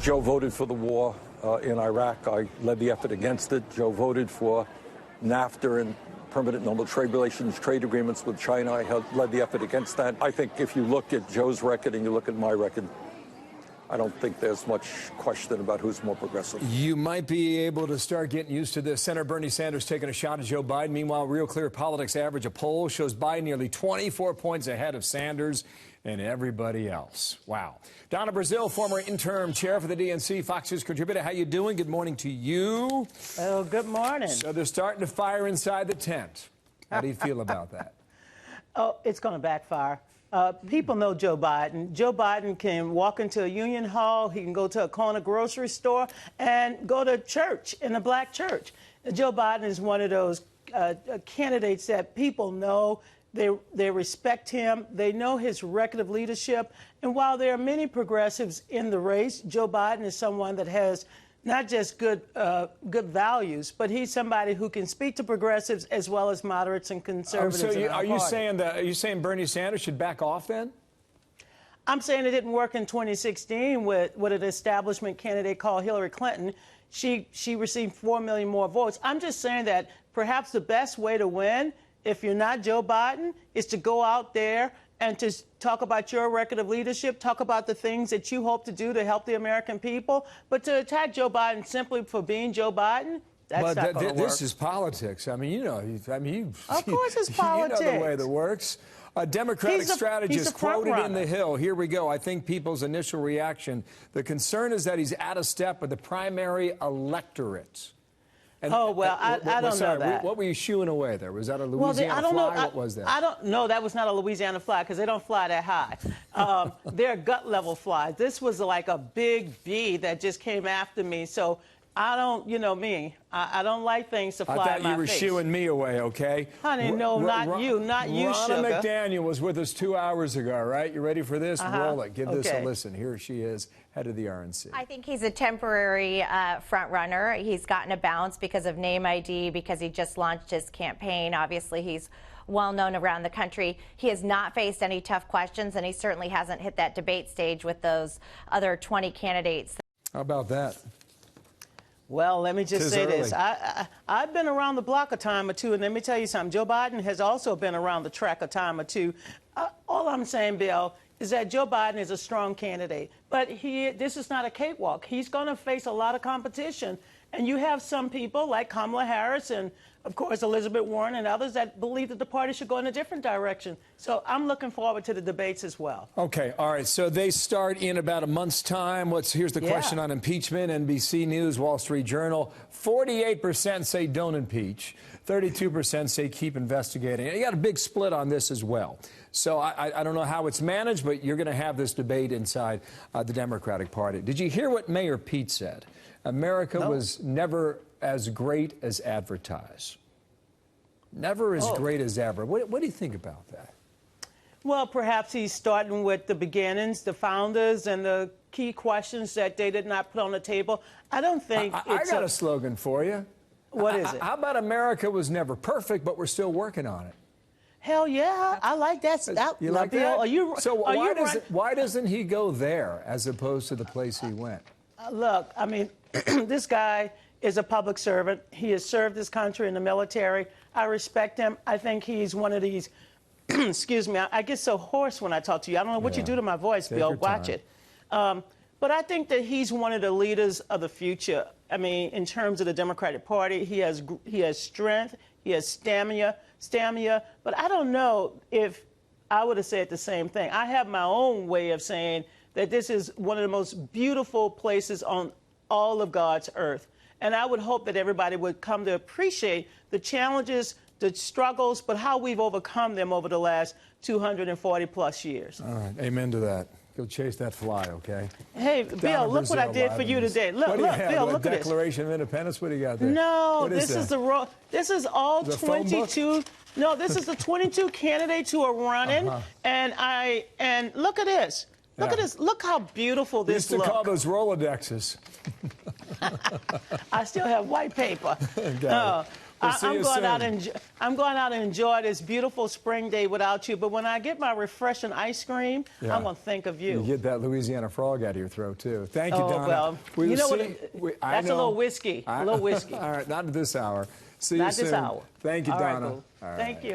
Joe voted for the war in Iraq. I led the effort against it. Joe voted for NAFTA and permanent normal trade relations, trade agreements with China. I led the effort against that. I think if you look at Joe's record and you look at my record, I don't think there's much question about who's more progressive. You might be able to start getting used to this. Senator Bernie Sanders taking a shot at Joe Biden. Meanwhile, Real Clear Politics average, a poll shows Biden nearly 24 points ahead of Sanders and everybody else. Wow. Donna Brazile, former interim chair for the DNC, Fox News contributor. How you doing? Good morning to you. Oh, good morning. So they're starting to fire inside the tent. How do you feel about that? Oh, it's going to backfire. People know Joe Biden. Joe Biden can walk into a union hall, he can go to a corner grocery store, and go to church, in a black church. Joe Biden is one of those candidates that people know. They respect him. They know his record of leadership. And while there are many progressives in the race, Joe Biden is someone that has not just good values, but he's somebody who can speak to progressives as well as moderates and conservatives. So are you saying Bernie Sanders should back off then? I'm saying it didn't work in 2016 with an establishment candidate called Hillary Clinton. She received 4 million more votes. I'm just saying that perhaps the best way to win, if you're not Joe Biden, is to go out there and to talk about your record of leadership, talk about the things that you hope to do to help the American people. But to attack Joe Biden simply for being Joe Biden, that's not going to work. This is politics. I mean, you know, of course it's politics. You know the way that works. A Democratic strategist quoted in The Hill. Here we go. I think people's initial reaction, the concern is that he's out of step with the primary electorate. And, I don't know that. What were you shooing away there? Was that a Louisiana fly? What was that? I don't know. That was not a Louisiana fly because they don't fly that high. They're gut-level flies. This was like a big bee that just came after me. So I don't, you know me, I don't like things to fly in my face. I thought you were shooing me away, okay? Honey, no, not you, Ronna McDaniel was with us 2 hours ago, right? You ready for this? Roll it. Give this a listen. Here she is, head of the RNC. I think he's a temporary front runner. He's gotten a bounce because of name ID, because he just launched his campaign. Obviously, he's well known around the country. He has not faced any tough questions, and he certainly hasn't hit that debate stage with those other 20 candidates. How about that? Well, let me just say this. I've been around the block a time or two, and let me tell you something. Joe Biden has also been around the track a time or two. All I'm saying, Bill, is that Joe Biden is a strong candidate. But this is not a cakewalk. He's going to face a lot of competition. And you have some people like Kamala Harris and, of course, Elizabeth Warren and others that believe that the party should go in a different direction. So I'm looking forward to the debates as well. Okay. All right. So they start in about a month's time. Here's the question on impeachment. NBC News, Wall Street Journal. 48% say don't impeach. 32% say keep investigating. You got a big split on this as well. So I don't know how it's managed, but you're going to have this debate inside the Democratic Party. Did you hear what Mayor Pete said? America was never as great as advertised. Never as great as ever. What do you think about that? Well, perhaps he's starting with the beginnings, the founders, and the key questions that they did not put on the table. I don't think I got a slogan for you. What is it? How about America was never perfect, but we're still working on it? Hell yeah, I like that. You like that? Why Right? doesn't he go there as opposed to the place he went? Look, I mean, this guy is a public servant. He has served this country in the military. I respect him. I think he's one of these, excuse me, I get so hoarse when I talk to you. I don't know what you do to my voice, Bill. Watch it. But I think that he's one of the leaders of the future. I mean, in terms of the Democratic Party, he has strength, he has stamina. But I don't know if I would have said the same thing. I have my own way of saying that this is one of the most beautiful places on all of God's earth. And I would hope that everybody would come to appreciate the challenges, the struggles, but how we've overcome them over the last 240 plus years. All right. Amen to that. Go chase that fly, okay? Hey, Bill, look what I did for you today. Look, Bill, look at this. Declaration of Independence? What do you got there? No, this is all 22. No, this is the 22 candidates who are running. And look at this. Look at this. Look how beautiful this looks. Used to call those Rolodexes. I still have white paper. I'm going out and enjoy this beautiful spring day without you. But when I get my refreshing ice cream, I'm going to think of you. You get that Louisiana frog out of your throat, too. Thank you, Donna. Well, you know that's a little whiskey. A little whiskey. All right, not at this hour. See you soon. Not this hour. Thank you, All right, Donna. boo. Thank you.